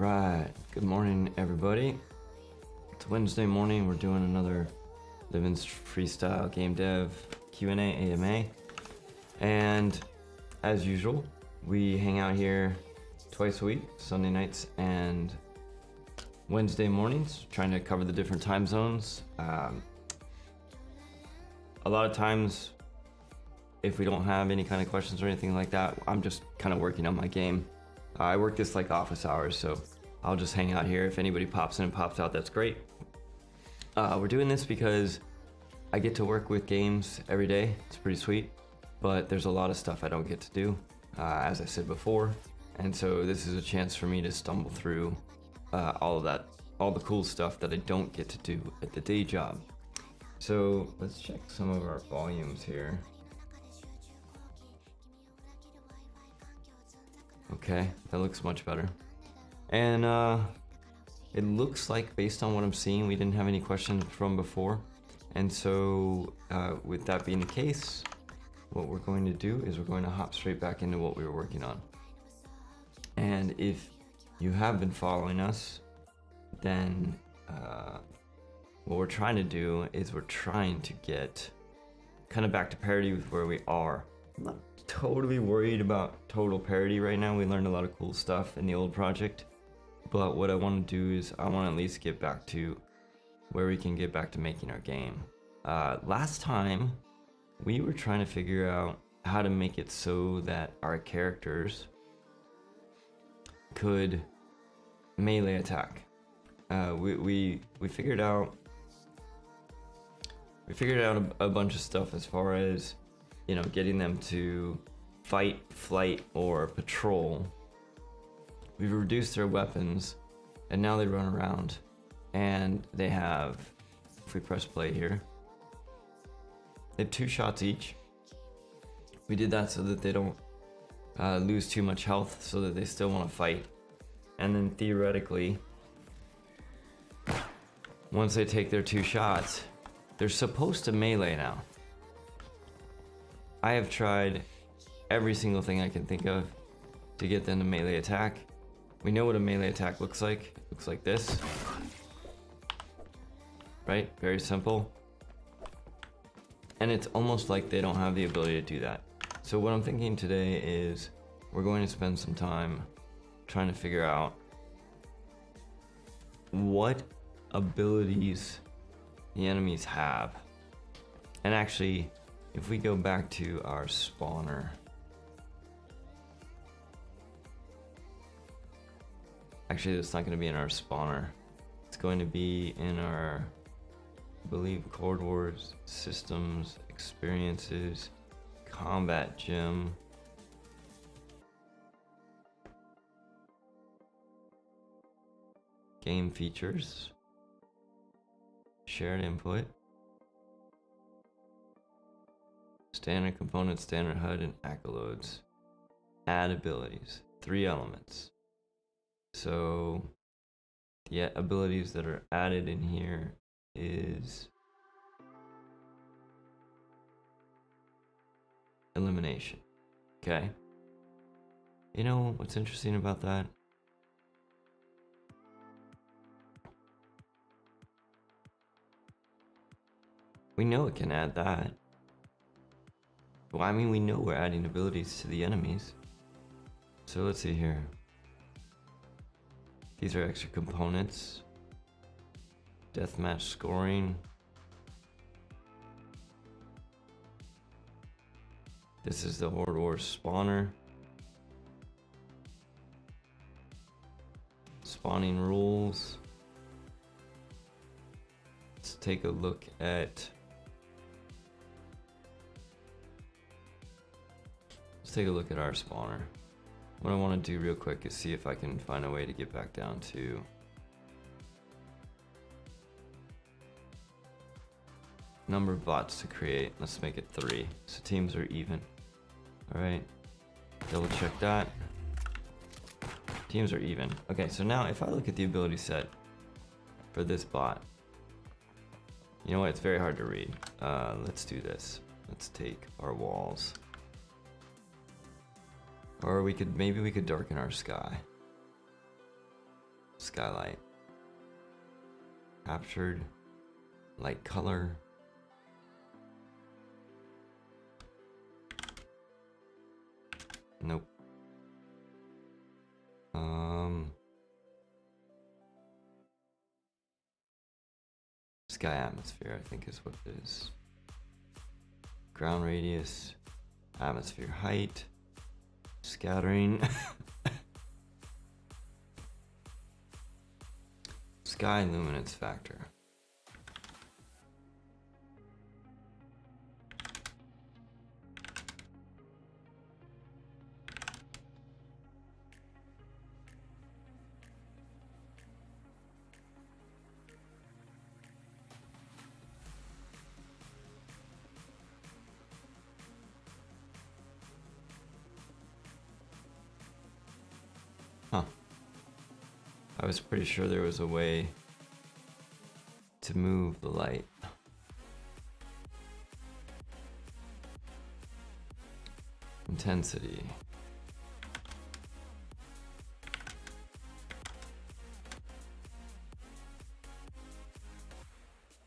Right, good morning everybody. It's Wednesday morning. We're doing another Living's Freestyle Game Dev Q&A AMA. And as usual, we hang out here twice a week, Sunday nights and Wednesday mornings, trying to cover the different time zones. A lot of times, if we don't have any kind of questions or anything like that, I'm just kind of working on my game. I work this like office hours, so I'll just hang out here. If anybody pops in and pops out, that's great. We're doing this because I get to work with games every day. It's pretty sweet, but there's a lot of stuff I don't get to do, as I said before. And so this is a chance for me to stumble through all the cool stuff that I don't get to do at the day job. So let's check some of our volumes here. Okay, that looks much better. And it looks like, based on what I'm seeing, we didn't have any questions from before. And so with that being the case, what we're going to do is we're going to hop straight back into what we were working on. And if you have been following us, then what we're trying to do is we're trying to get kind of back to parity with where we are. I'm not totally worried about total parity right now. We learned a lot of cool stuff in the old project, but what I want to do is I want to at least get back to where we can get back to making our game. Last time we were trying to figure out how to make it so that our characters could melee attack. We figured out a bunch of stuff as far as, you know, getting them to fight, flight, or patrol. We've reduced their weapons, and now they run around, and they have, if we press play here, they have 2 shots each. We did that so that they don't lose too much health, so that they still want to fight. And then theoretically, once they take their 2 shots, they're supposed to melee now. I have tried every single thing I can think of to get them to melee attack. We know what a melee attack looks like. It looks like this. Right? Very simple. And it's almost like they don't have the ability to do that. So what I'm thinking today is we're going to spend some time trying to figure out what abilities the enemies have. And actually, if we go back to our spawner, actually it's not going to be in our spawner, it's going to be in our, I believe, Cold Wars, Systems, Experiences, Combat Gym, Game Features, Shared Input, Standard Components, Standard HUD, and Accolades. Add abilities, 3 elements. So the abilities that are added in here is elimination. Okay. You know what's interesting about that? We know it can add that. Well, I mean, we know we're adding abilities to the enemies. So let's see here. These are extra components. Deathmatch scoring. This is the Horde Wars spawner. Spawning rules. Let's take a look at... Take a look at our spawner. What I want to do real quick is see if I can find a way to get back down to number of bots to create. Let's make it 3 so teams are even. Alright, double check that. Teams are even. Okay, so now if I look at the ability set for this bot, you know what, it's very hard to read. Let's do this. Let's take our walls. Or maybe we could darken our sky. skylight. Captured light color. Nope. Sky atmosphere, I think is what it is. Ground radius, atmosphere height, scattering. Sky luminance factor. Huh. I was pretty sure there was a way to move the light. Intensity.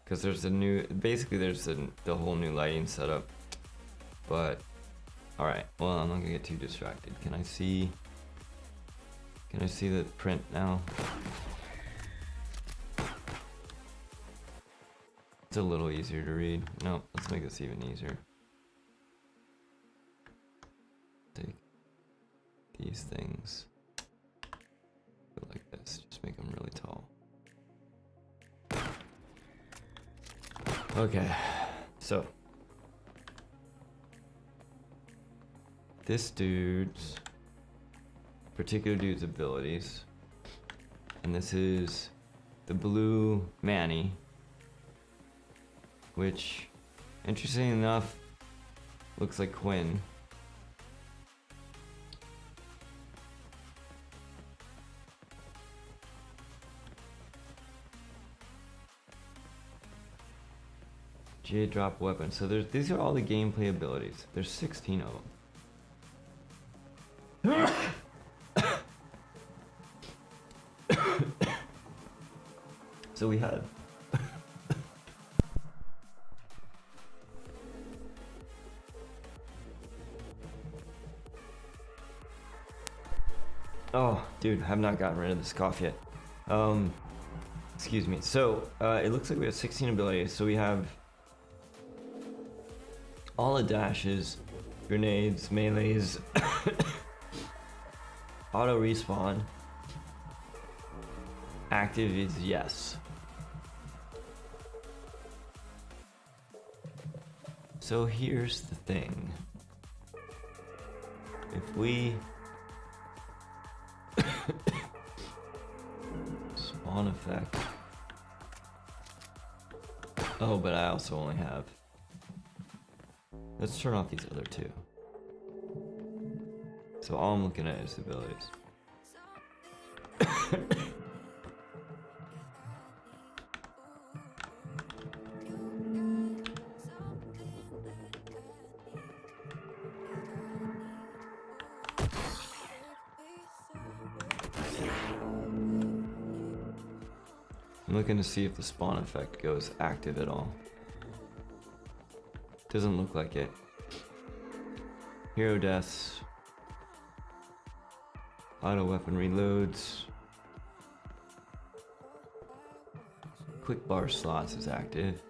Because there's a new, basically there's the whole new lighting setup. But, alright, well, I'm not gonna get too distracted. Can I see the print now? It's a little easier to read. No, let's make this even easier. Take these things, go like this, just make them really tall. Okay, so this particular dude's abilities, and this is the blue Manny, which, interesting enough, looks like Quinn. J drop weapon. So these are all the gameplay abilities. There's 16 of them. So we had oh, dude, I have not gotten rid of this cough yet. Excuse me. So it looks like we have 16 abilities. So we have all the dashes, grenades, melees, auto respawn. Active is yes. So here's the thing. If we spawn effect. Oh, but I also only have. Let's turn off these other two. So all I'm looking at is abilities. I'm looking to see if the spawn effect goes active at all. Doesn't look like it. Hero deaths. Auto weapon reloads. Quick bar slots is active.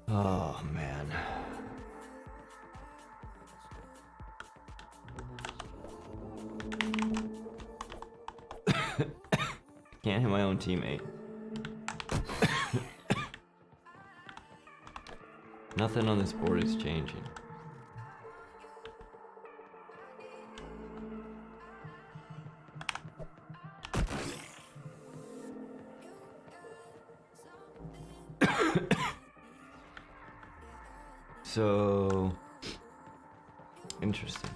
Oh man. Can't hit my own teammate. Nothing on this board is changing. So interesting.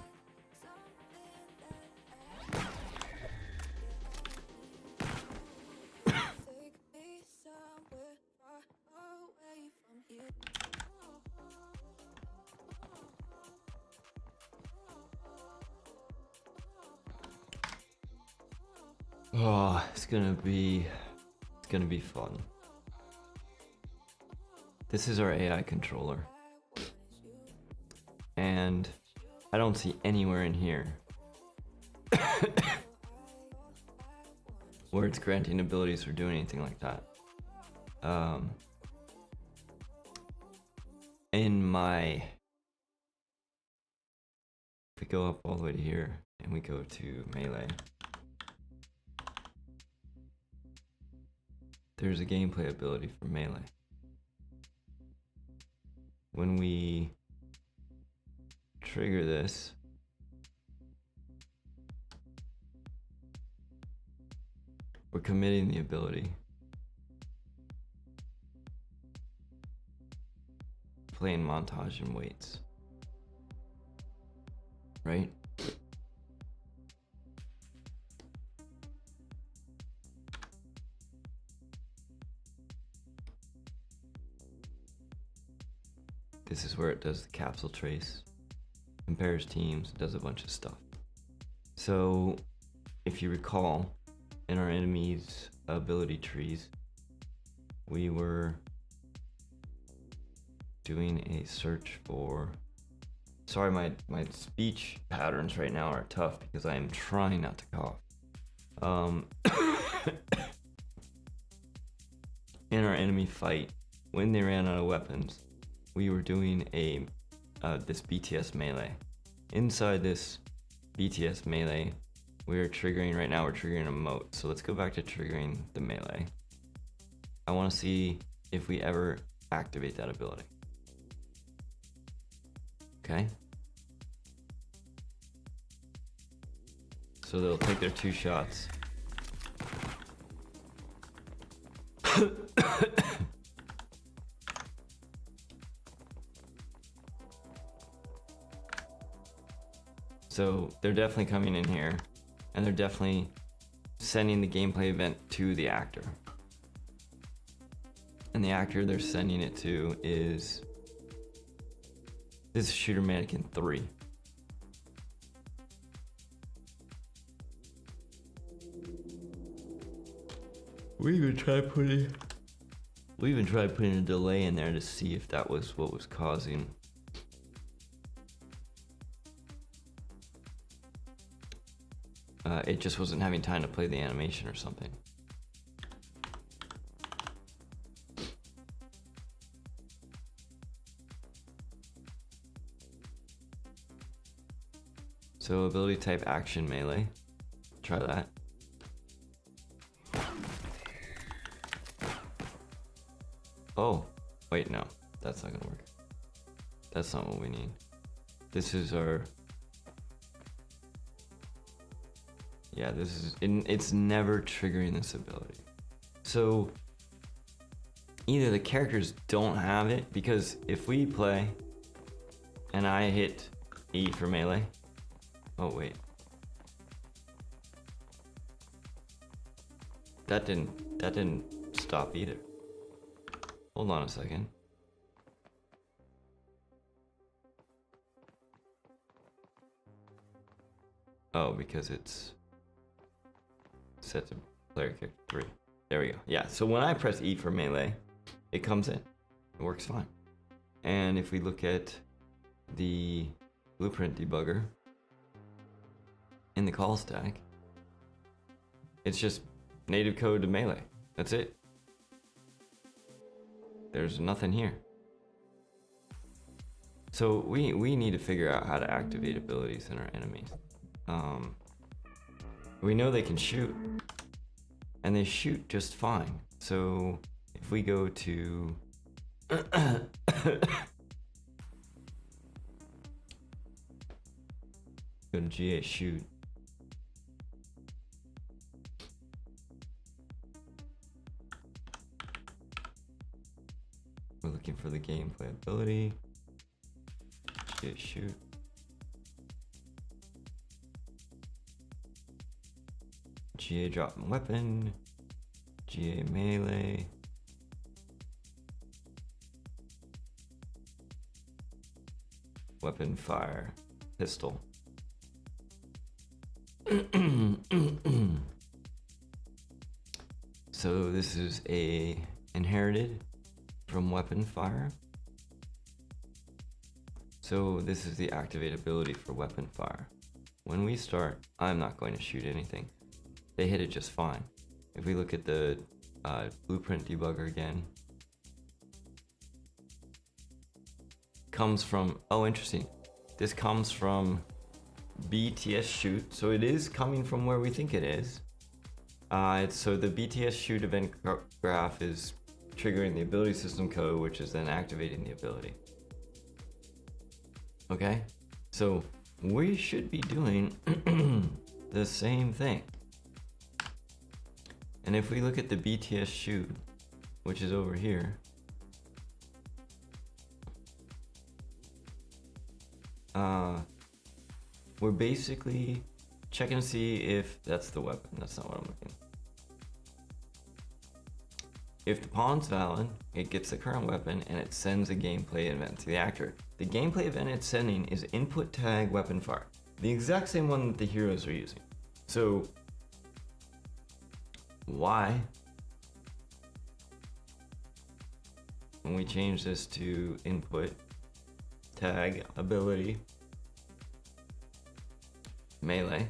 Oh, it's gonna be fun. This is our AI controller. And I don't see anywhere in here where it's granting abilities or doing anything like that. If we go up all the way to here and we go to melee, there's a gameplay ability for melee. When we trigger this, we're committing the ability. Playing montage and weights. Right? This is where it does the capsule trace, compares teams, does a bunch of stuff. So, if you recall, in our enemies' ability trees, we were doing a search for... Sorry, my speech patterns right now are tough because I am trying not to cough. In our enemy fight, when they ran out of weapons, we were doing this BTS melee. Inside this BTS melee, we're triggering a mote. So let's go back to triggering the melee. I want to see if we ever activate that ability. Okay. So they'll take their 2 shots. So they're definitely coming in here, and they're definitely sending the gameplay event to the actor. And the actor they're sending it to is... This is Shooter Mannequin 3. We even tried putting a delay in there to see if that was what was causing. It just wasn't having time to play the animation or something. So ability type action melee. Try that. Oh, wait, no, that's not gonna work. That's not what we need. This is our... Yeah, this is... It's never triggering this ability. So either the characters don't have it, because if we play and I hit E for melee... Oh, wait. That didn't stop either. Hold on a second. Oh, because it's set to player character 3. There we go. Yeah, so when I press E for melee, it comes in. It works fine. And if we look at the blueprint debugger in the call stack, it's just native code to melee. That's it. There's nothing here. So we need to figure out how to activate abilities in our enemies. We know they can shoot, and they shoot just fine. So if we go to go to GA shoot, we're looking for the gameplay ability. GA shoot. GA drop weapon. GA melee. Weapon fire. Pistol. So this is a inherited from weapon fire. So this is the activate ability for weapon fire. When we start, I'm not going to shoot anything. They hit it just fine. If we look at the blueprint debugger again, comes from, oh interesting, this comes from BTS shoot, so it is coming from where we think it is. So the BTS shoot event graph is triggering the ability system code, which is then activating the ability. Okay, so we should be doing the same thing. And if we look at the BTS shoot, which is over here, we're basically checking to see if that's the weapon. That's not what I'm looking. If the pawn's valid, it gets the current weapon and it sends a gameplay event to the actor. The gameplay event it's sending is input tag weapon fire, the exact same one that the heroes are using. So why, when we change this to input tag ability melee,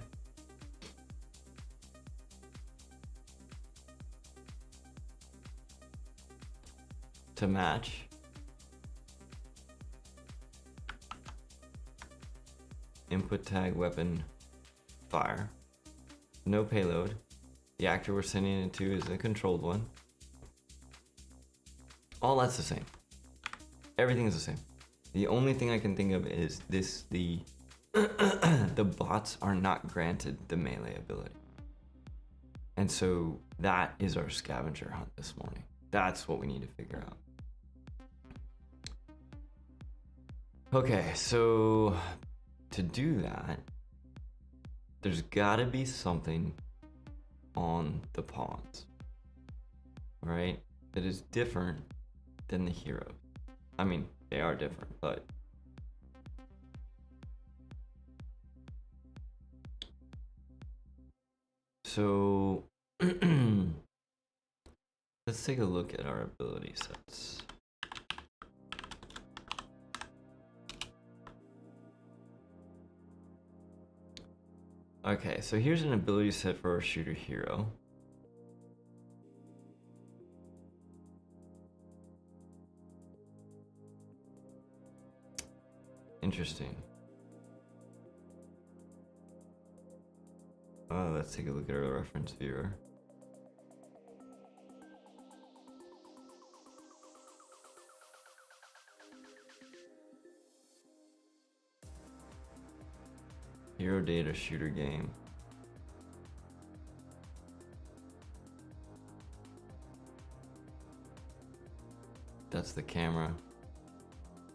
to match input tag weapon fire, no payload, the actor we're sending it to is a controlled one, all that's the same. Everything is the same. The only thing I can think of is this, the the bots are not granted the melee ability. And so that is our scavenger hunt this morning. That's what we need to figure out. Okay, so to do that, there's gotta be something on the pawns, right? That is different than the heroes. I mean, they are different, but so let's take a look at our ability sets. Okay, so here's an ability set for our shooter hero. Interesting. Let's take a look at our reference viewer. Hero data shooter game. That's the camera.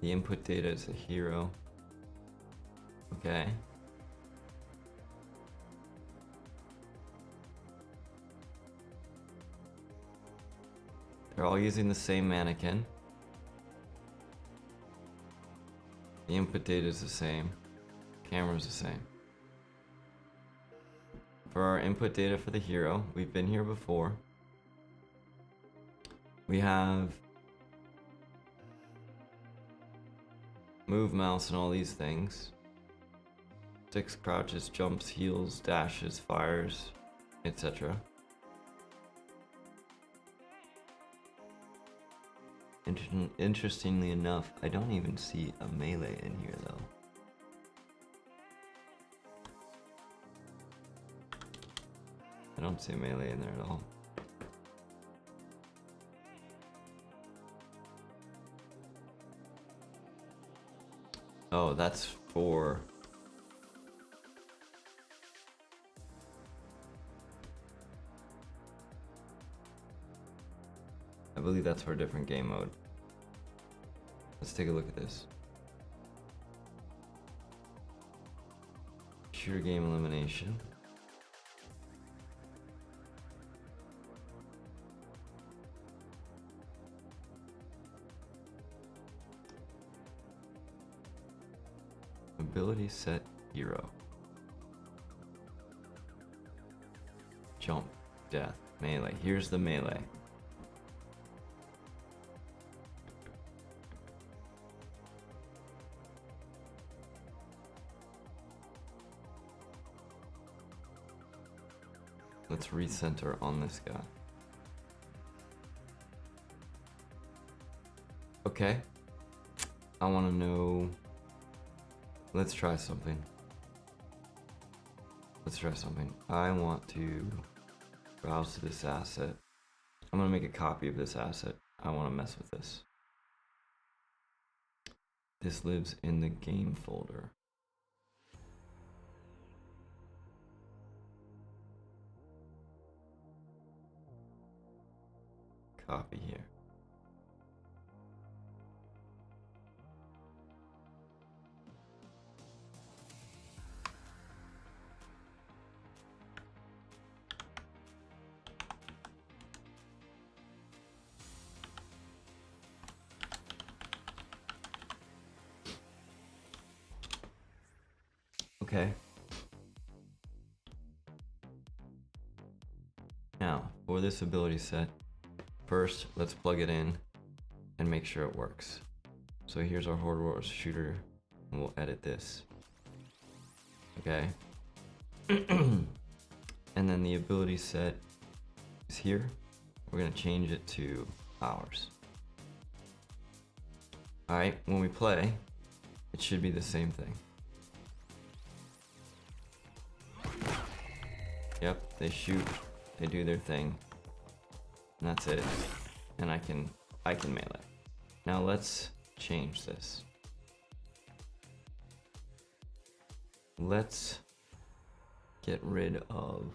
The input data is the hero. Okay. They're all using the same mannequin. The input data is the same. Camera's the same. For our input data for the hero, we've been here before. We have move, mouse, and all these things. 6 crouches, jumps, heals, dashes, fires, etc. Interestingly enough, I don't even see a melee in here though. I don't see a melee in there at all. Oh, that's for... I believe that's for a different game mode. Let's take a look at this. Shooter game elimination. Ability set hero. Jump, death. Melee. Here's the melee. Let's recenter on this guy. Okay. I want to know. Let's try something. Let's try something. I want to browse to this asset. I'm going to make a copy of this asset. I want to mess with this. This lives in the game folder. Copy here. Okay. Now, for this ability set, first, let's plug it in and make sure it works. So here's our Horde Wars shooter, and we'll edit this. Okay. And then the ability set is here. We're gonna change it to ours. Alright, when we play, it should be the same thing. Yep, they shoot, they do their thing, and that's it. And I can melee. Now let's change this. Let's get rid of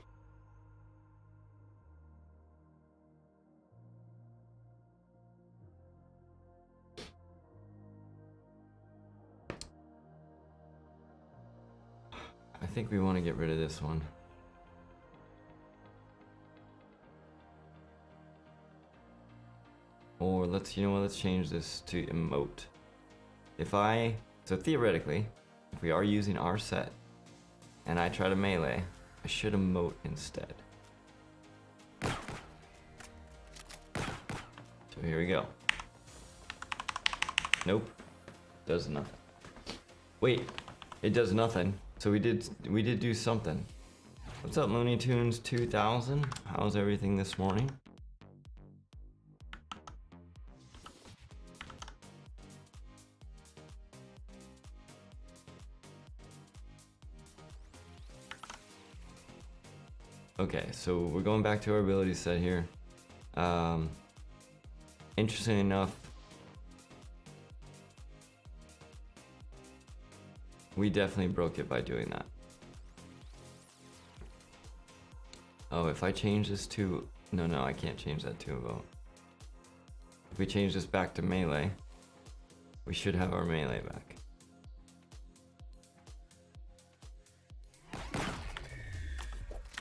I think we want to get rid of this one. Or let's, you know what, let's change this to emote. So theoretically, if we are using our set and I try to melee, I should emote instead. So here we go. Nope, does nothing. Wait, it does nothing. So we did do something. What's up, Looney Tunes 2000? How's everything this morning? Okay, so we're going back to our ability set here. Interesting enough, we definitely broke it by doing that. Oh, if I change this to... No, I can't change that to a vote. If we change this back to melee, we should have our melee back.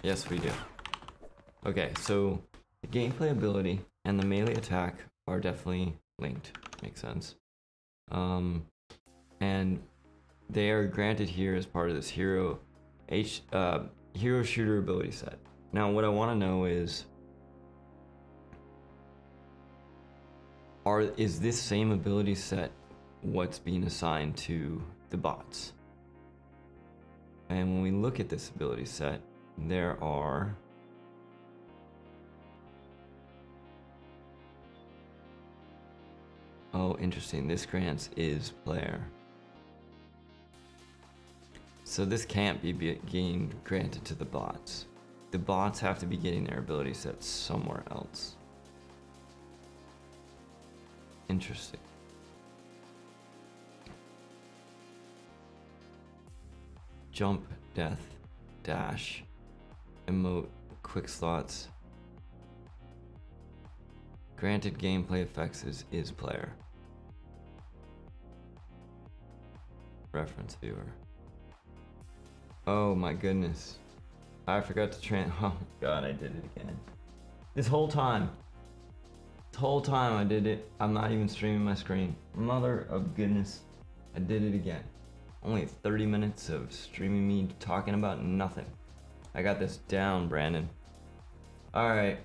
Yes, we do. Okay, so the gameplay ability and the melee attack are definitely linked. Makes sense. And they are granted here as part of this hero shooter ability set. Now, what I want to know is, is this same ability set what's being assigned to the bots? And when we look at this ability set, there are oh, interesting. This grants is player. So this can't be being granted to the bots. The bots have to be getting their ability sets somewhere else. Interesting. Jump, death, dash, emote, quick slots. Granted gameplay effects is player. Reference viewer. Oh my goodness. I forgot to oh god, I did it again. This whole time I did it. I'm not even streaming my screen. Mother of goodness. I did it again. Only 30 minutes of streaming me talking about nothing. I got this down, Brandon. Alright.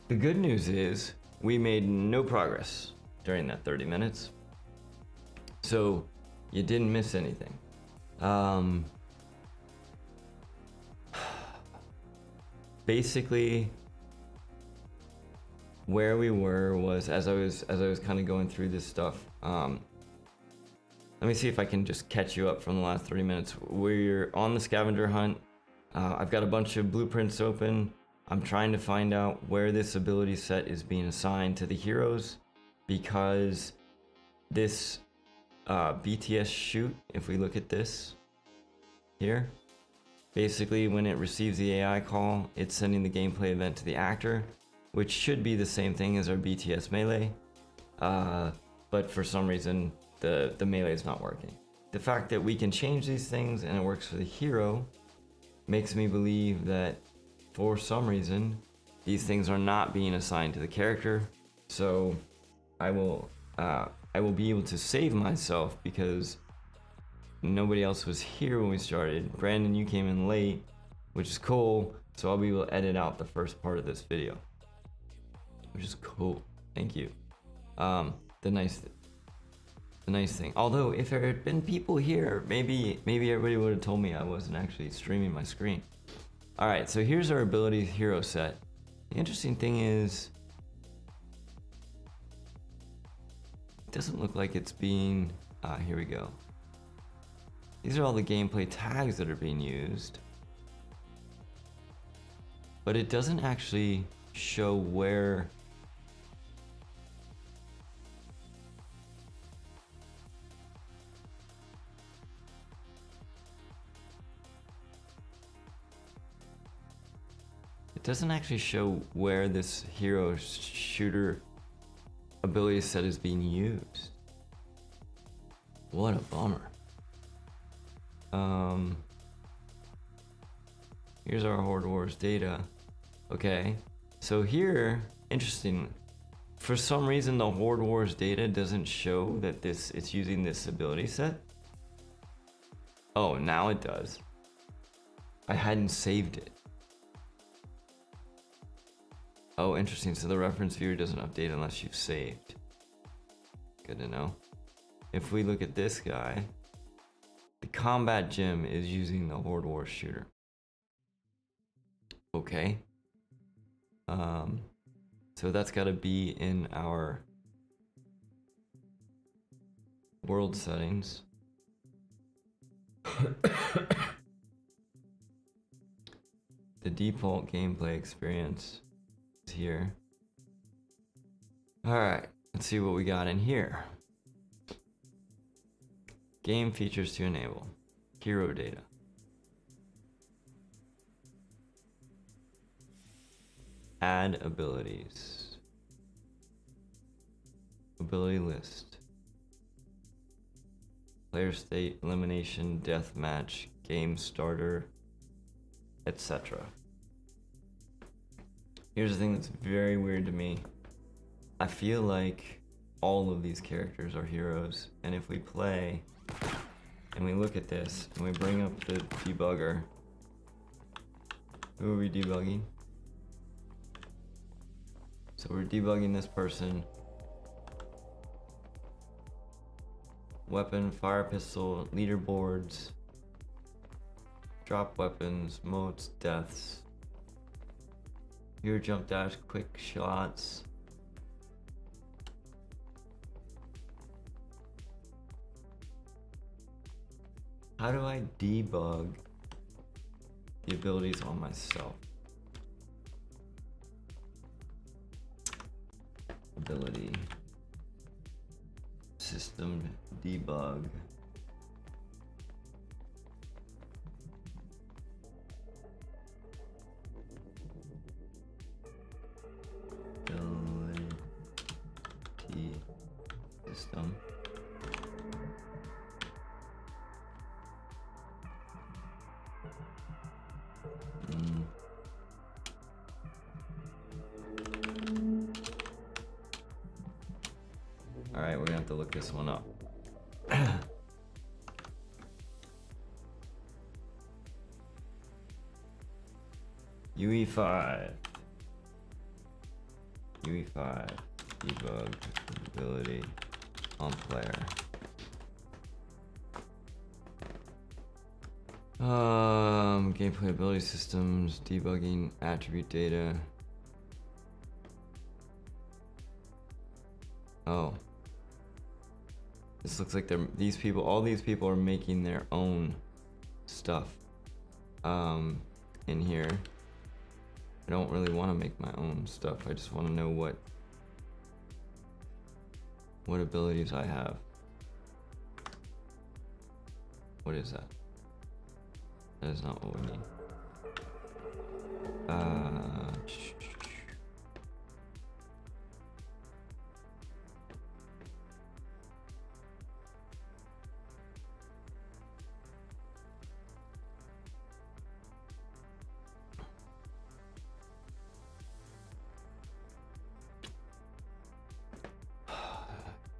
The good news is we made no progress during that 30 minutes. So you didn't miss anything. Basically where we were was as I was kind of going through this stuff. Let me see if I can just catch you up from the last 30 minutes. We're on the scavenger hunt. I've got a bunch of blueprints open. I'm trying to find out where this ability set is being assigned to the heroes, because this BTS shoot, if we look at this here, basically when it receives the AI call, it's sending the gameplay event to the actor, which should be the same thing as our BTS melee, but for some reason the melee is not working. The fact that we can change these things and it works for the hero makes me believe that for some reason these things are not being assigned to the character. So I will be able to save myself because nobody else was here when we started. Brandon, you came in late, which is cool, so I'll be able to edit out the first part of this video, which is cool. Thank you. The nice thing. Although if there had been people here, maybe everybody would have told me I wasn't actually streaming my screen. All right, so here's our ability hero set. The interesting thing is, it doesn't look like it's being, here we go. These are all the gameplay tags that are being used, but it doesn't actually show where this hero shooter ability set is being used. What a bummer. Here's our Horde Wars data. Okay, so here, interesting. For some reason, the Horde Wars data doesn't show that it's using this ability set. Oh, now it does. I hadn't saved it. Oh, interesting. So the reference viewer doesn't update unless you've saved. Good to know. If we look at this guy, the combat gym is using the Horde Wars shooter. Okay. So that's got to be in our world settings. The default gameplay experience is here. All right, let's see what we got in here. Game features to enable. Hero data. Add abilities. Ability list. Player state, elimination, deathmatch, game starter, etc. Here's the thing that's very weird to me. I feel like all of these characters are heroes, and if we play and we look at this and we bring up the debugger, who are we debugging? So we're debugging this person. Weapon, fire pistol, leaderboards, drop weapons, modes, deaths, hero jump dash, quick shots. How do I debug the abilities on myself? Ability. System debug. Ability system. All right, we're gonna have to look this one up. UE5. UE5 debug ability on player. Gameplay ability systems, debugging attribute data. Oh. This looks like all these people are making their own stuff in here. I don't really want to make my own stuff. I just want to know what abilities I have. What is that? That is not what we need.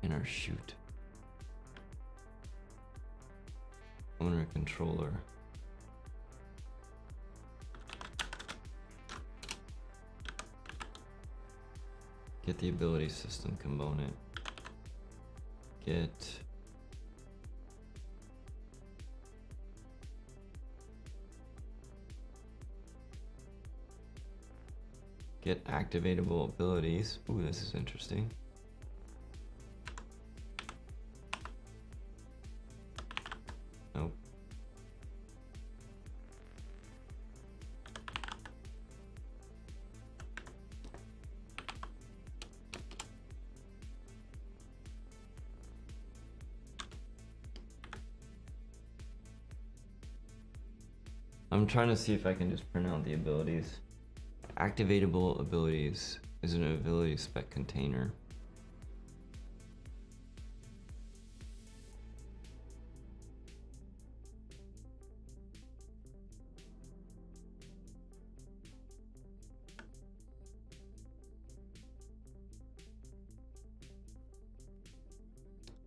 Inner shoot. Owner controller. Get the ability system component. Get activatable abilities. Ooh, this is interesting. Nope. I'm trying to see if I can just print out the abilities. Activatable abilities is an ability spec container.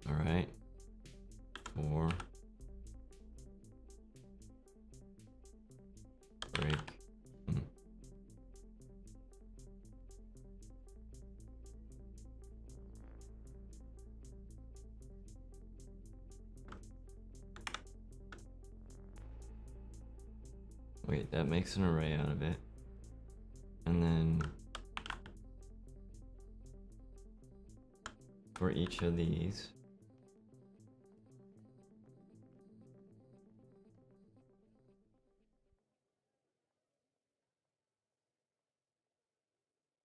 All right. 4. Break. Wait, that makes an array out of it. And then for each of these,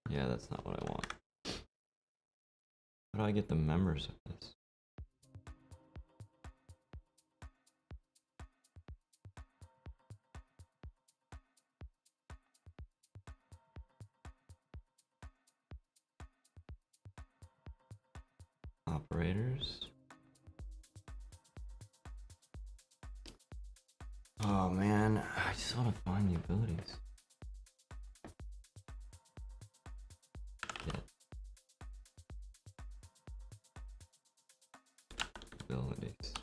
yeah, that's not what I want. How do I get the members of this? Operators. Oh man, I just want to find the abilities. Get abilities.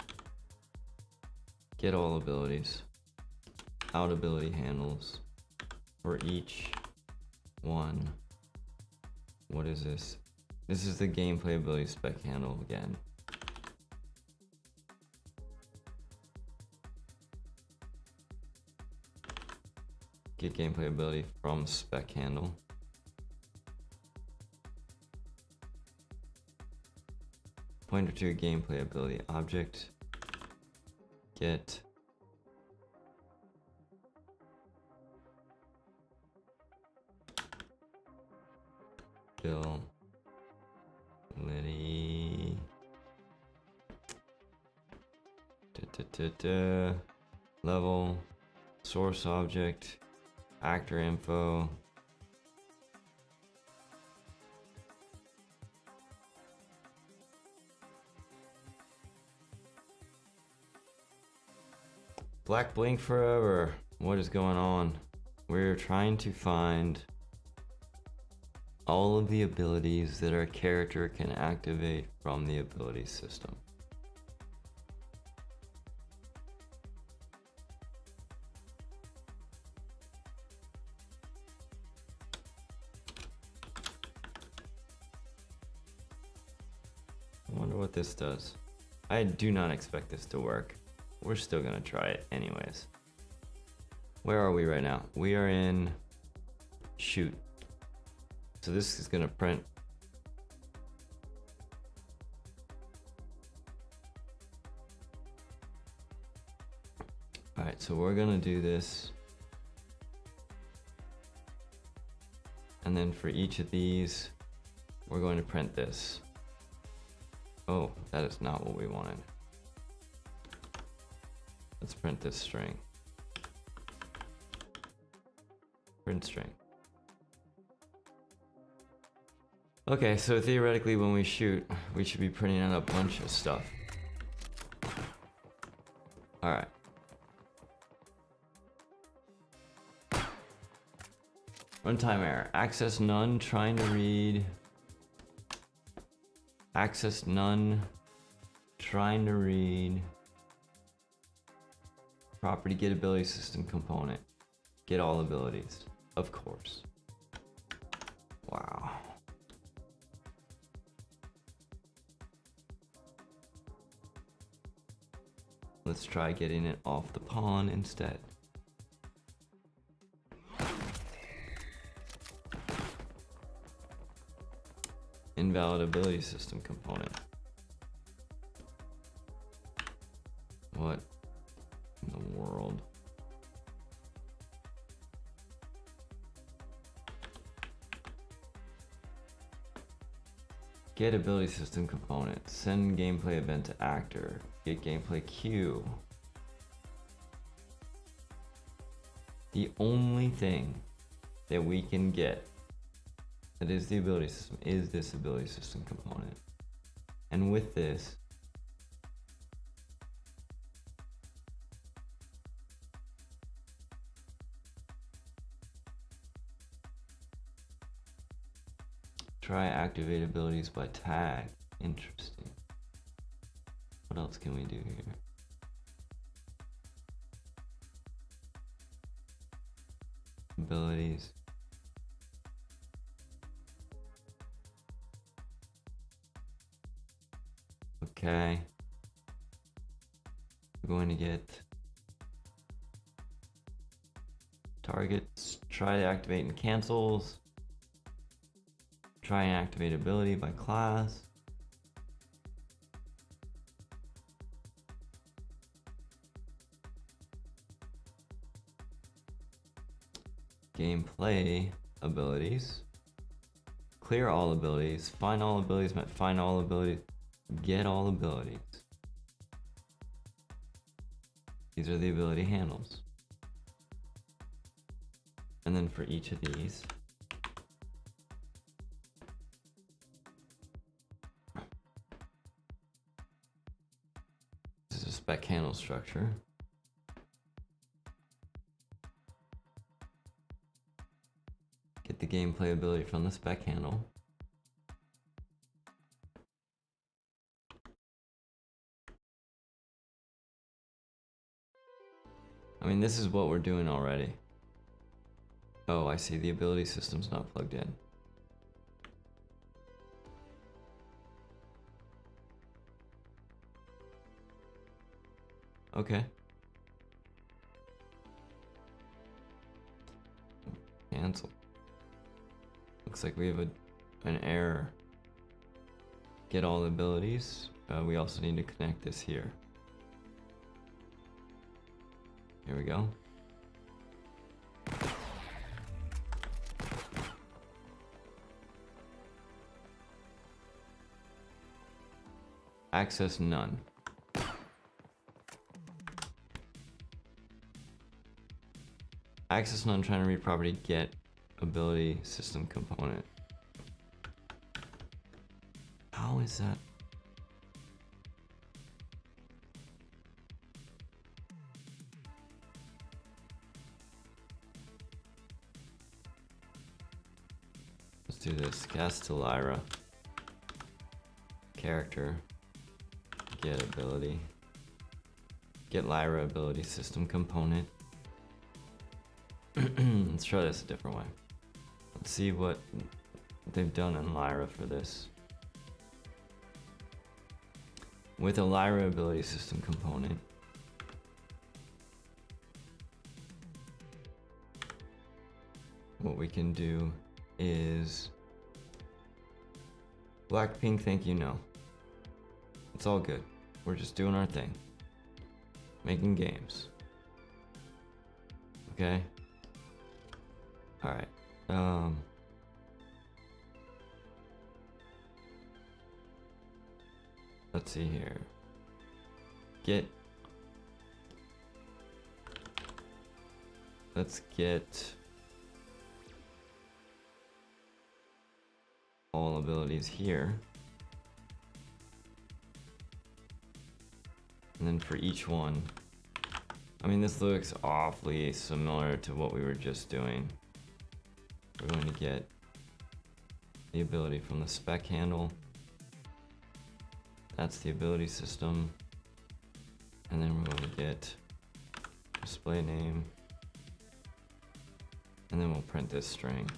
Get all abilities. Out ability handles for each one. What is this? This is the gameplay ability spec handle again. Get gameplay ability from spec handle. Pointer to gameplay ability object. Get ability level source object actor info Black Blink forever. What is going on? We're trying to find all of the abilities that our character can activate from the ability system. what this does. I do not expect this to work. We're still gonna try it anyways. Where are we right now? We are in shoot. So this is gonna print. All right, so we're gonna do this. And then for each of these, we're going to print this. Oh, that is not what we wanted. Let's print this string. Print string. Okay, so theoretically when we shoot, we should be printing out a bunch of stuff. Alright. Runtime error. Access none, trying to read. Access none, trying to read. Property get ability system component. Get all abilities. Of course. Wow. Let's try getting it off the pawn instead. Invalid ability system component. What in the world? Get ability system component. Send gameplay event to actor. Get gameplay queue. The only thing that we can get that is the ability system is this ability system component. And with this, try activate abilities by tag. Interesting. What else can we do here? Abilities. Okay. We're going to get targets. Try to activate and cancels. Try and activate ability by class. Gameplay abilities. Clear all abilities. Find all abilities met. Find all abilities. Get all abilities. These are the ability handles. And then for each of these, this is a spec handle structure. Get the gameplay ability from the spec handle. I mean, this is what we're doing already. Oh, I see, the ability system's not plugged in. Okay. Cancel. Looks like we have an error. Get all abilities. We also need to connect this here. Here we go. Access none. Access none, trying to read property get ability system component. How is that? Let's do this. Cast to Lyra. Character. Get ability. Get Lyra ability system component. Let's try this a different way. Let's see what they've done in Lyra for this. with a Lyra ability system component. What we can do is Blackpink, thank you, no. It's all good. We're just doing our thing. Making games. Okay? Alright. Let's see here. Let's get all abilities here. And then for each one, I mean, this looks awfully similar to what we were just doing. We're going to get the ability from the spec handle. That's the ability system. And then we're going to get display name. And then we'll print this string.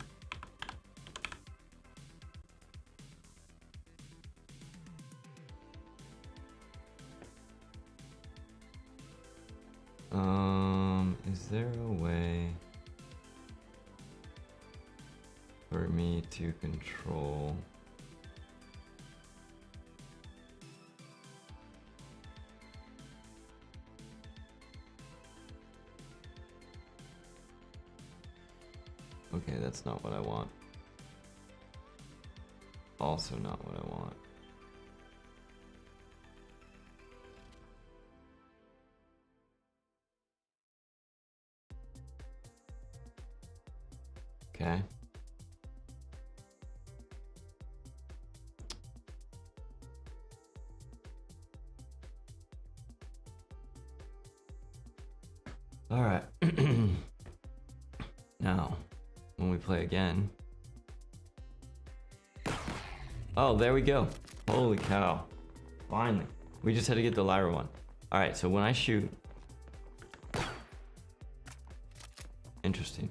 Is there a way for me to control okay, that's not what I want. Also not what I want. Okay. All right. Now, when we play again. Oh, there we go. Holy cow. Finally. We just had to get the Lyra one. All right, so when I shoot. Interesting.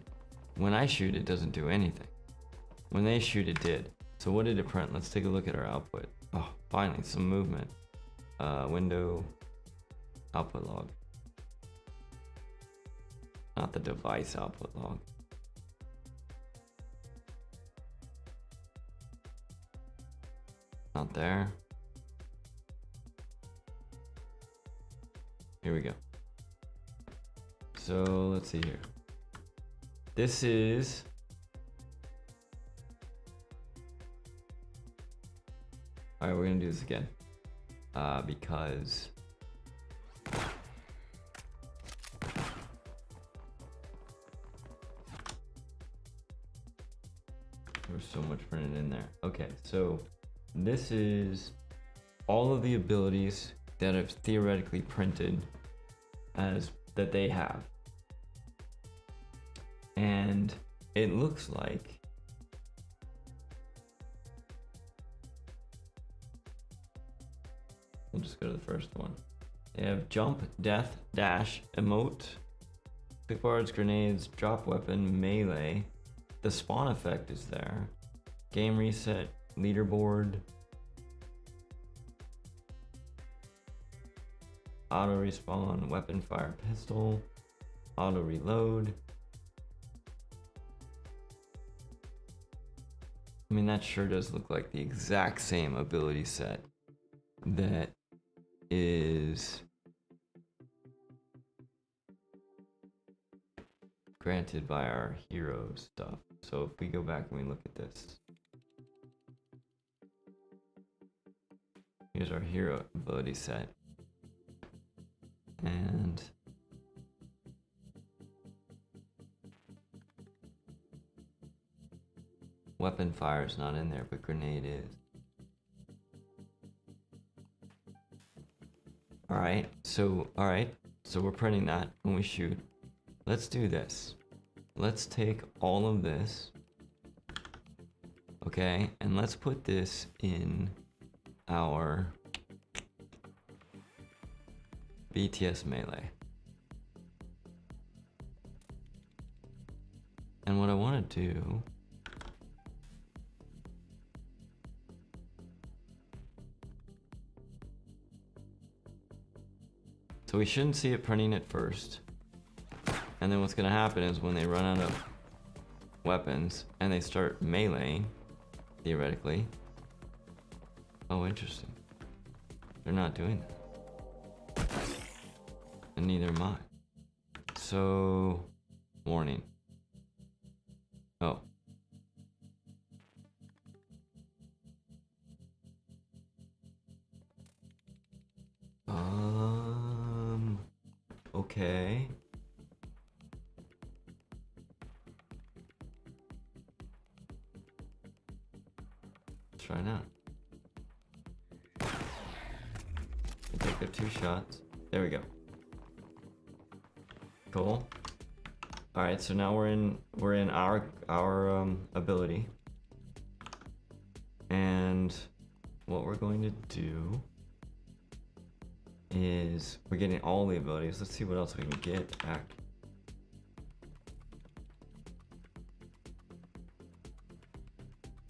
When I shoot, it doesn't do anything. When they shoot, it did. So what did it print? Let's take a look at our output. Oh, finally, some movement. Window, output log. Not the device output log. Not there. Here we go. So let's see here. This is all right. We're gonna do this again because there's so much printed in there. Okay, so this is all of the abilities that have theoretically printed as that they have. And it looks like we'll just go to the first one. They have jump, death, dash, emote, quick bars, grenades, drop weapon, melee. The spawn effect is there. Game reset, leaderboard, auto respawn, weapon fire pistol, auto reload. I mean, that sure does look like the exact same ability set that is granted by our hero stuff. So if we go back and we look at this, here's our hero ability set. And weapon fire is not in there, but grenade is. Alright, so we're printing that when we shoot. Let's do this. Let's take all of this, okay, and let's put this in our BTS melee. And what I want to do So we shouldn't see it printing it first. And then what's gonna happen is when they run out of weapons and they start meleeing, theoretically. Oh, interesting. They're not doing that. And neither am I. So, warning. Oh. Okay. Let's try now. Take the 2 shots. There we go. Cool. All right, so now we're in our ability, and what we're going to do is we're getting all the abilities. Let's see what else we can get.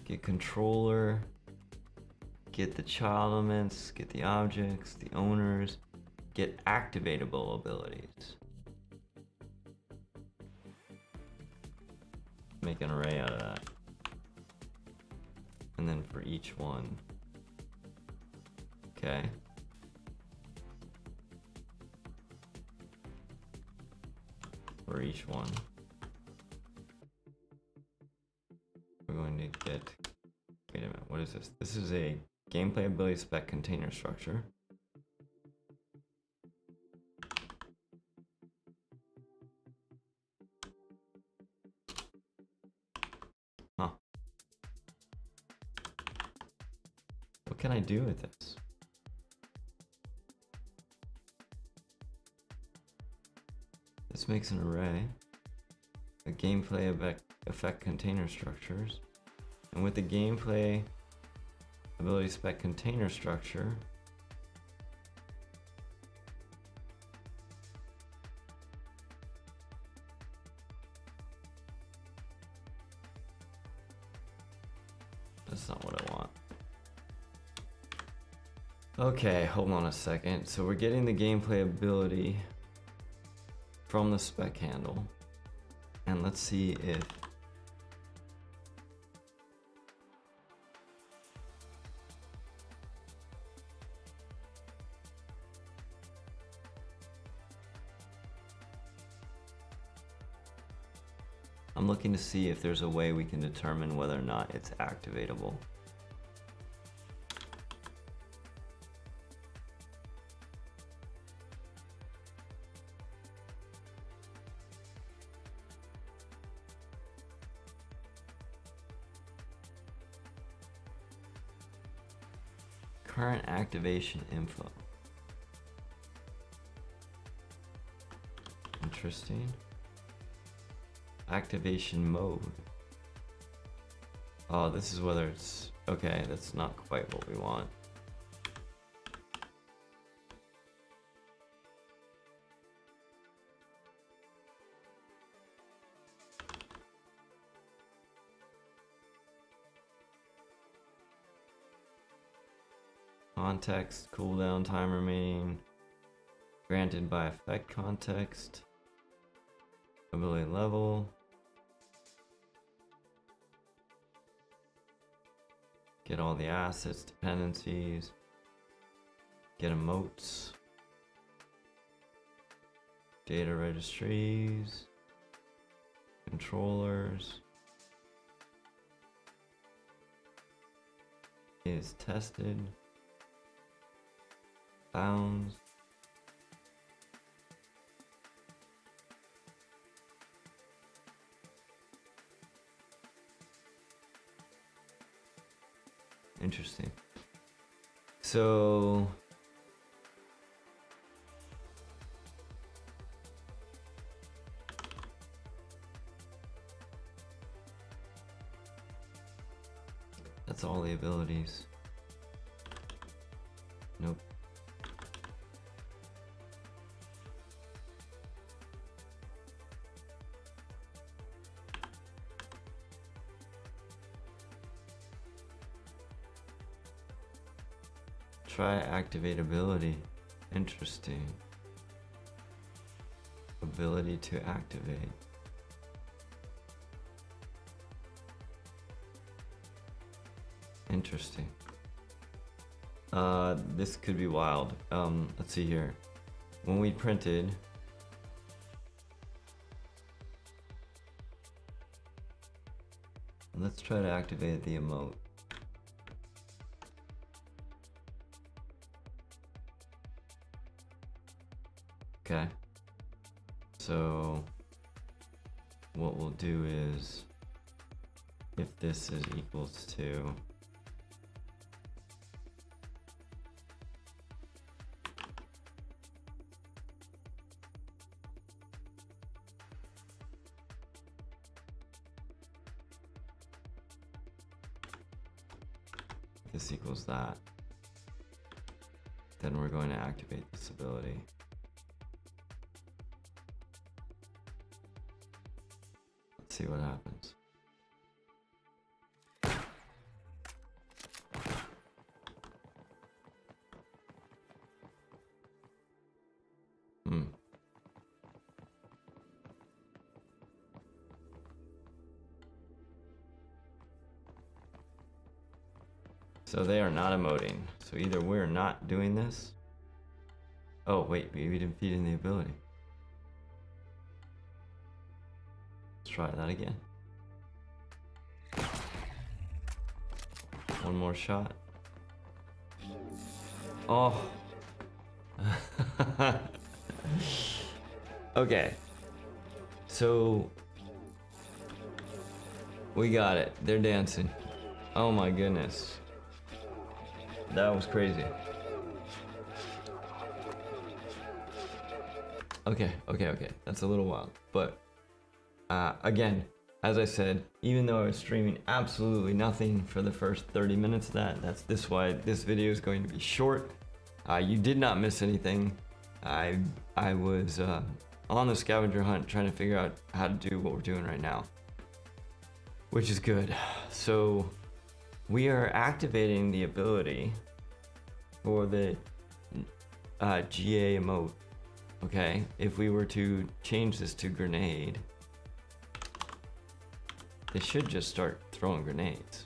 Get controller. Get the child elements. Get the objects. The owners. Get activatable abilities. Make an array out of that. And then for each one. Okay. For each one. We're going to get... Wait a minute, what is this? This is a gameplay ability spec container structure. Huh. What can I do with this? This makes an array. A gameplay effect container structures. And with the gameplay ability spec container structure, that's not what I want. Okay, hold on a second. So we're getting the gameplay ability from the spec handle. And let's see if I'm looking to see if there's a way we can determine whether or not it's activatable. Current activation info. Interesting. Activation mode. Oh, this is whether it's... Okay, that's not quite what we want. Context, cooldown time remaining, granted by effect context, ability level, get all the assets, dependencies, get emotes, data registries, controllers, is tested. Bounds. Interesting. So that's all the abilities. Nope. Try activate ability. Interesting. ability to activate. Interesting. This could be wild. Let's see here. When we printed, let's try to activate the emote. Okay. So what we'll do is, if this is equals to this equals that, then we're going to activate this ability. Let's see what happens. So they are not emoting. So either we're not doing this. Oh wait, we didn't feed in the ability. Let's try that again. One more shot. Oh. Okay. So we got it. They're dancing. Oh my goodness. That was crazy. Okay. That's a little wild. But again, as I said, even though I was streaming absolutely nothing for the first 30 minutes of that, that's why this video is going to be short. You did not miss anything. I was on the scavenger hunt trying to figure out how to do what we're doing right now, which is good. So we are activating the ability for the GA emote. Okay, if we were to change this to grenade, they should just start throwing grenades.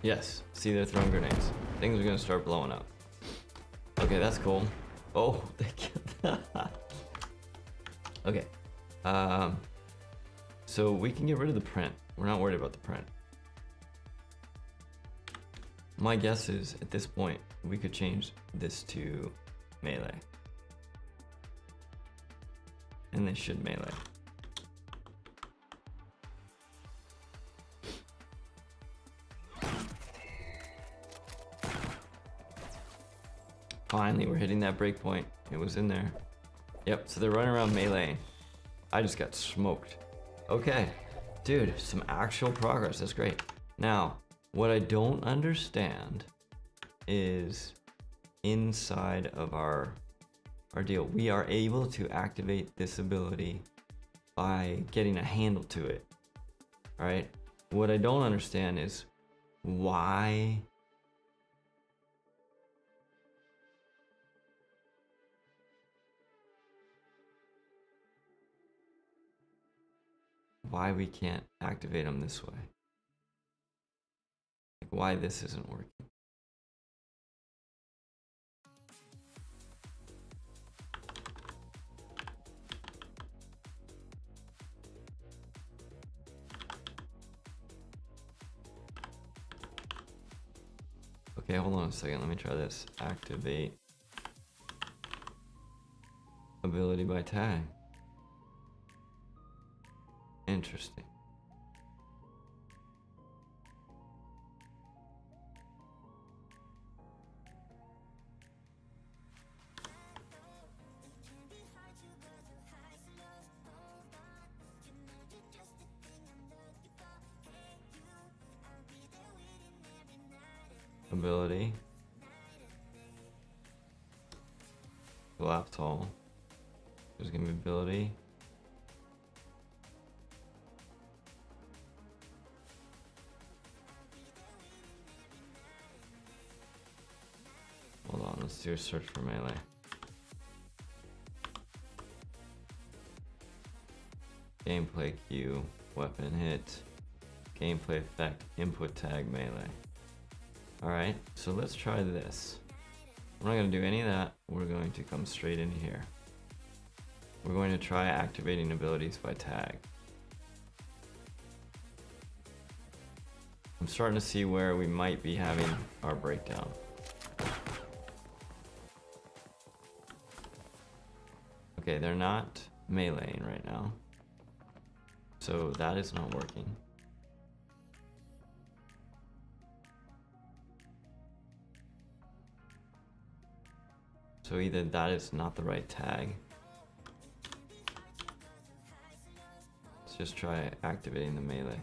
Yes, see, they're throwing grenades. Things are gonna start blowing up. Okay, that's cool. Oh, they killed. Okay. So we can get rid of the print. We're not worried about the print. My guess is at this point we could change this to melee. And they should melee. Finally, we're hitting that breakpoint. It was in there. Yep, so they're running around melee. I just got smoked. Okay, dude, some actual progress. That's great. Now, what I don't understand is inside of our deal, we are able to activate this ability by getting a handle to it. All right. What I don't understand is why we can't activate them this way. Like why this isn't working. Okay, hold on a second. Let me try this. Activate ability by tag. Interesting. Ability. Collapse tall. There's gonna be ability. Hold on, let's do a search for melee. Gameplay cue, weapon hit, gameplay effect, input tag, melee. Alright, so let's try this. We're not going to do any of that. We're going to come straight in here. We're going to try activating abilities by tag. I'm starting to see where we might be having our breakdown. Okay, they're not meleeing right now. So that is not working. So either that is not the right tag. Let's just try activating the melee.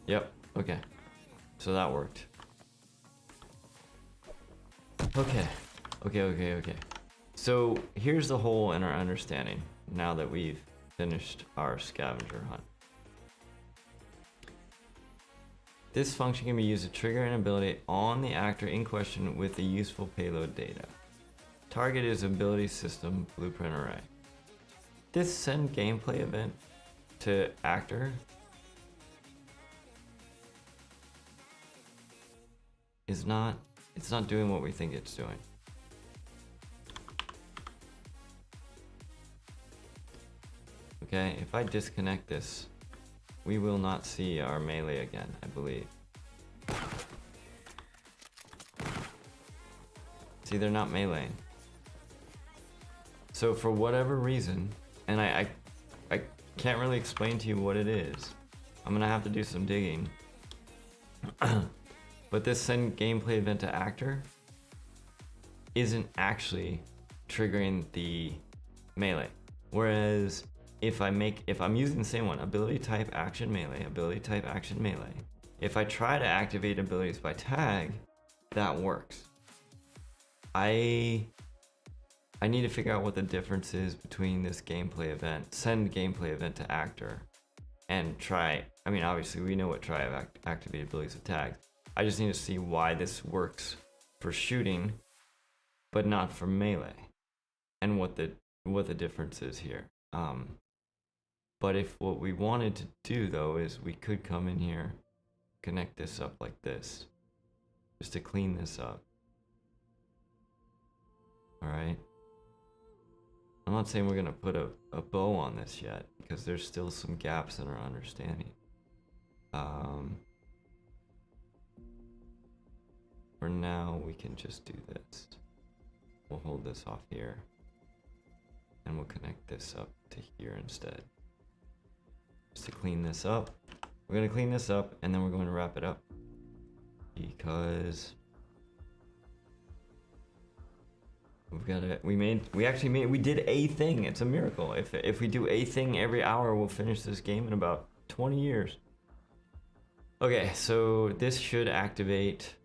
Yep, okay. So that worked. Okay. So here's the hole in our understanding now that we've finished our scavenger hunt. This function can be used to trigger an ability on the actor in question with the useful payload data. Target is ability system blueprint array. This send gameplay event to actor is not, it's not doing what we think it's doing. Okay, if I disconnect this, we will not see our melee again, I believe. See, they're not meleeing. So for whatever reason, and I can't really explain to you what it is. I'm gonna have to do some digging. But this send gameplay event to actor isn't actually triggering the melee. Whereas if I'm using the same one, ability type action melee, ability type action melee, if I try to activate abilities by tag, that works. I need to figure out what the difference is between this gameplay event, send gameplay event to actor, and try, I mean obviously we know what try activate abilities with tags. I just need to see why this works for shooting, but not for melee, and what the difference is here. But if what we wanted to do though is we could come in here, connect this up like this, just to clean this up. All right. I'm not saying we're gonna put a bow on this yet, because there's still some gaps in our understanding. For now, we can just do this. We'll hold this off here, and we'll connect this up to here instead. Just to clean this up. We're gonna clean this up, and then we're going to wrap it up, because we did a thing. It's a miracle. If we do a thing every hour, we'll finish this game in about 20 years. Okay, so this should activate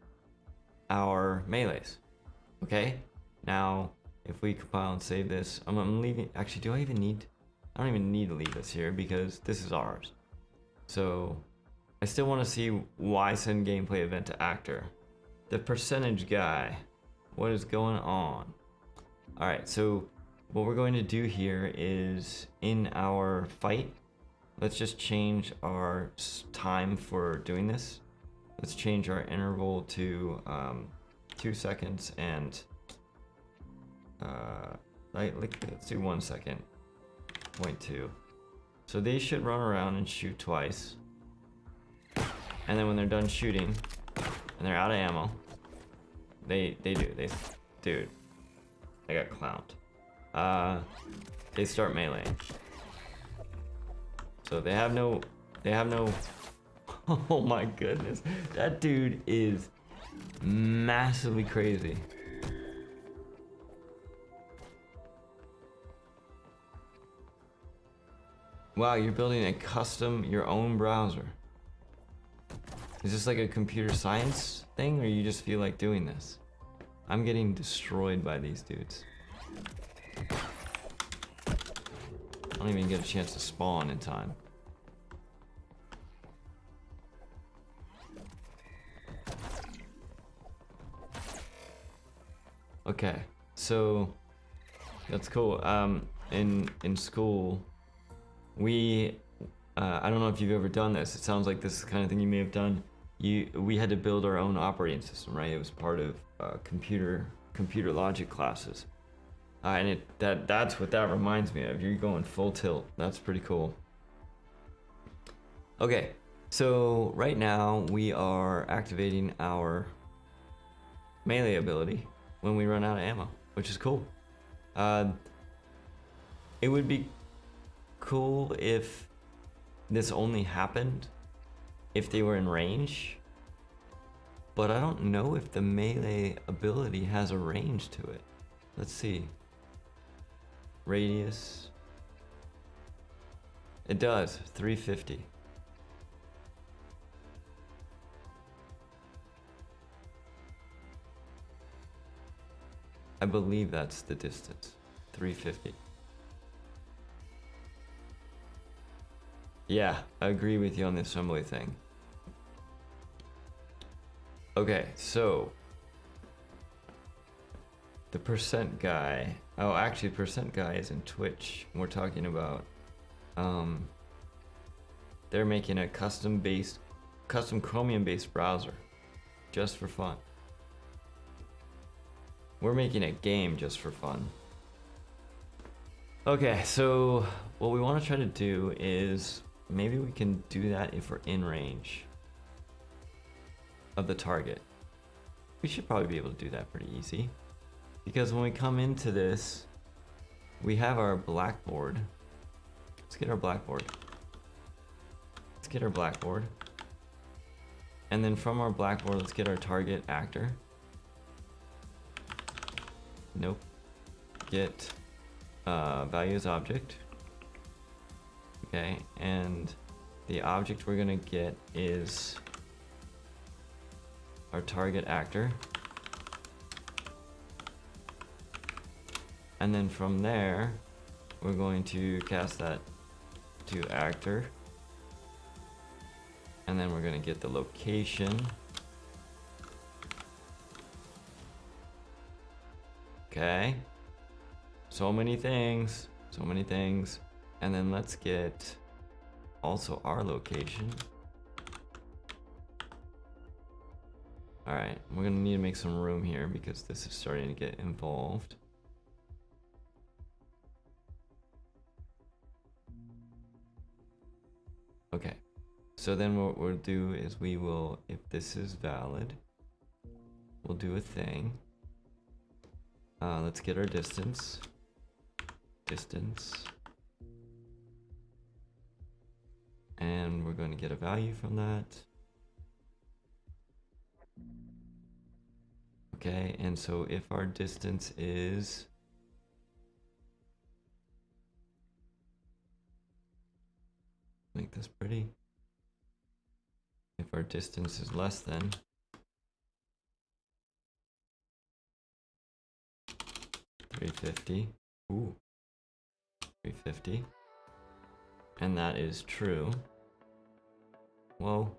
our melees. Okay, now if we compile and save this, I'm leaving. Actually, I don't even need to leave this here because this is ours. So I still want to see why send gameplay event to actor. The percentage guy, what is going on? All right, so what we're going to do here is in our fight, let's just change our time for doing this. Let's change our interval to 2 seconds and let's do 1 second, 0.2. So they should run around and shoot twice. And then when they're done shooting and they're out of ammo, they got clowned. They start meleeing. So they have no, oh my goodness. That dude is massively crazy. Wow, you're building a custom, your own browser. Is this like a computer science thing, or you just feel like doing this? I'm getting destroyed by these dudes. I don't even get a chance to spawn in time. Okay, so that's cool. In school, we I don't know if you've ever done this. It sounds like this is the kind of thing you may have done. We had to build our own operating system, right? It was part of computer logic classes, and that's what that reminds me of. You're going full tilt. That's pretty cool. Okay, so right now we are activating our melee ability when we run out of ammo, which is cool. It would be cool if this only happened if they were in range, but I don't know if the melee ability has a range to it. Let's see. Radius. It does, 350. I believe that's the distance, 350. Yeah, I agree with you on the assembly thing. Okay, so the percent guy. Oh, actually, percent guy is in Twitch. We're talking about. They're making a custom Chromium-based browser, just for fun. We're making a game just for fun. Okay, so what we want to try to do is maybe we can do that if we're in range of the target. We should probably be able to do that pretty easy, because when we come into this, we have our blackboard. Let's get our blackboard. Let's get our blackboard. And then from our blackboard, let's get our target actor. Nope. Get values object. Okay, and the object we're gonna get is our target actor. And then from there, we're going to cast that to actor. And then we're gonna get the location. Okay. So many things. So many things. And then let's get also our location. Alright, we're gonna need to make some room here because this is starting to get involved. Okay, so then what we'll do is we will, if this is valid, we'll do a thing. Let's get our distance. Distance. And we're going to get a value from that. Okay, and so if our distance is make this pretty. If our distance is less than 350, ooh, 350, and that is true, well,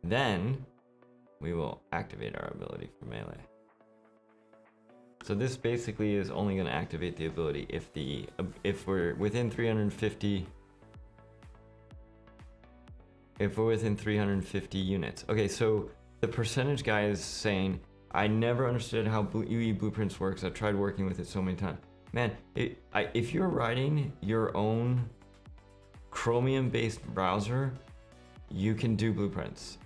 then we will activate our ability for melee. So this basically is only going to activate the ability if we're within 350. If we're within 350 units. Okay, so the percentage guy is saying, I never understood how UE Blueprints works. I've tried working with it so many times. Man, if you're writing your own Chromium-based browser, you can do blueprints.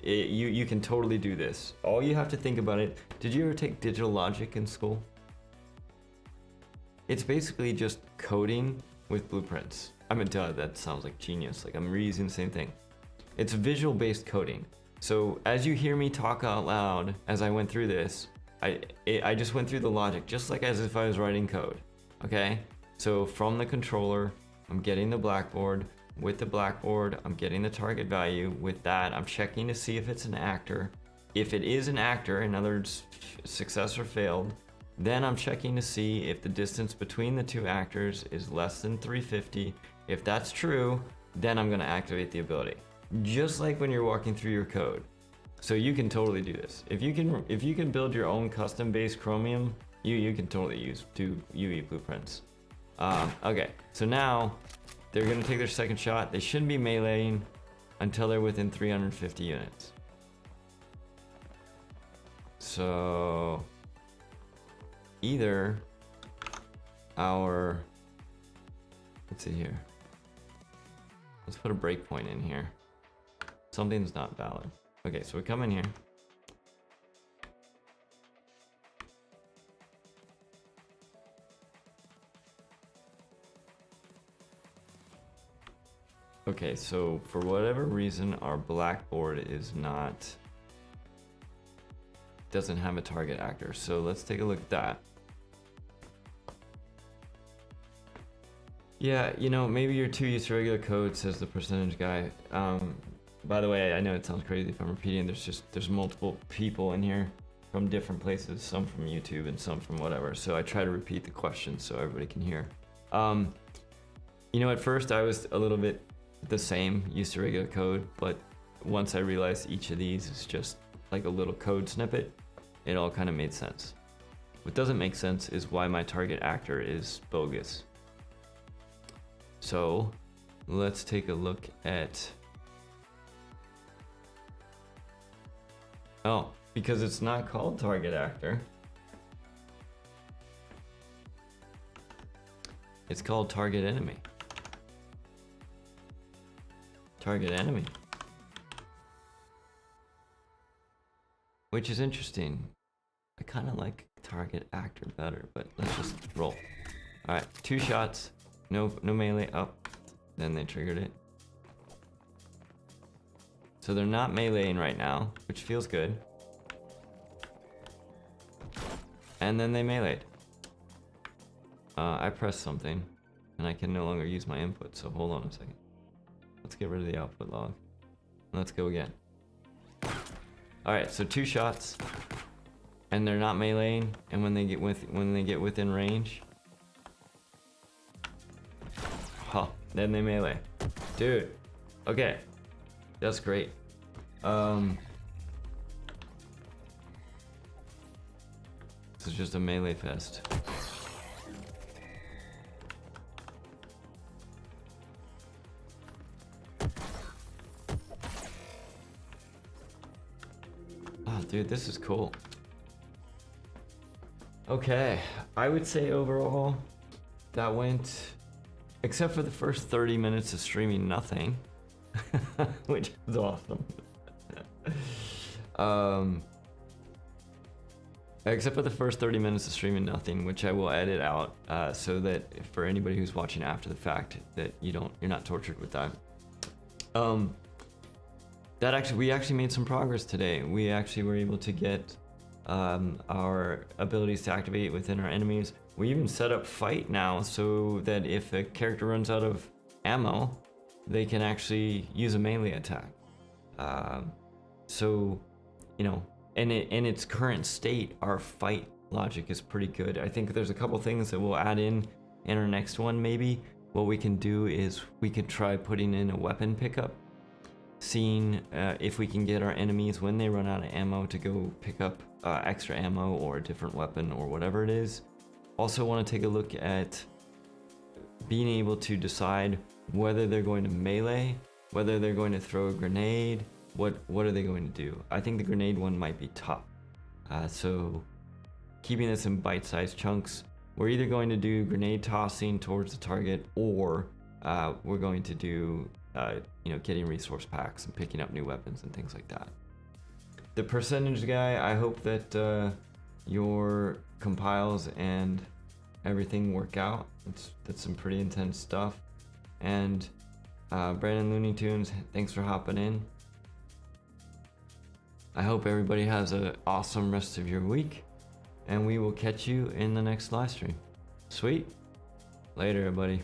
You can totally do this. All you have to think about it. Did you ever take digital logic in school? It's basically just coding with blueprints. I mean, duh, that sounds like genius. Like I'm reusing the same thing. It's visual-based coding. So as you hear me talk out loud as I went through this, I just went through the logic just like as if I was writing code. Okay? So from the controller, I'm getting the blackboard. With the blackboard, I'm getting the target value. With that, I'm checking to see if it's an actor. If it is an actor, in other words, success or failed, then I'm checking to see if the distance between the two actors is less than 350. If that's true, then I'm going to activate the ability. Just like when you're walking through your code. So you can totally do this. If you can build your own custom based Chromium, you can totally do UE blueprints. Okay, so now they're gonna take their second shot. They shouldn't be meleeing until they're within 350 units. So either let's see here. Let's put a breakpoint in here. Something's not valid. Okay, so we come in here. Okay, so for whatever reason, our blackboard doesn't have a target actor. So let's take a look at that. Yeah, you know, maybe you're too used to regular code, says the percentage guy. By the way, I know it sounds crazy if I'm repeating, there's multiple people in here from different places, some from YouTube and some from whatever. So I try to repeat the question so everybody can hear. You know, at first I was a little bit the same, used to regular code, but once I realized each of these is just like a little code snippet, it all kind of made sense. What doesn't make sense is why my target actor is bogus. So let's take a look at, oh, because it's not called target actor. It's called target enemy. Target enemy. Which is interesting. I kind of like target actor better, but let's just roll. All right, 2 shots, no melee up. Then they triggered it. So they're not meleeing right now, which feels good. And then they meleeed. I pressed something, and I can no longer use my input, so hold on a second. Let's get rid of the output log. Let's go again. Alright, so 2 shots, and they're not meleeing, and when they get within range, then they melee. Dude, okay, that's great. This is just a melee fest. Oh, dude, this is cool. Okay, I would say overall, that went, except for the first 30 minutes of streaming nothing, which is awesome. Except for the first 30 minutes of streaming nothing, which I will edit out, so that for anybody who's watching after the fact, that you're not tortured with that. We actually made some progress today. We actually were able to get our abilities to activate within our enemies. We even set up fight now so that if a character runs out of ammo, they can actually use a melee attack. So, you know, in its current state, our fight logic is pretty good. I think there's a couple things that we'll add in our next one maybe. What we can do is we could try putting in a weapon pickup, seeing if we can get our enemies when they run out of ammo to go pick up extra ammo or a different weapon or whatever it is. Also want to take a look at being able to decide whether they're going to melee, whether they're going to throw a grenade, what are they going to do. I think the grenade one might be tough. So keeping this in bite-sized chunks, we're either going to do grenade tossing towards the target, or we're going to do you know, getting resource packs and picking up new weapons and things like that. The percentage guy, I hope that your compiles and everything work out. That's some pretty intense stuff. And Brandon Looney Tunes, thanks for hopping in. I hope everybody has an awesome rest of your week, and we will catch you in the next live stream. Sweet. Later, everybody.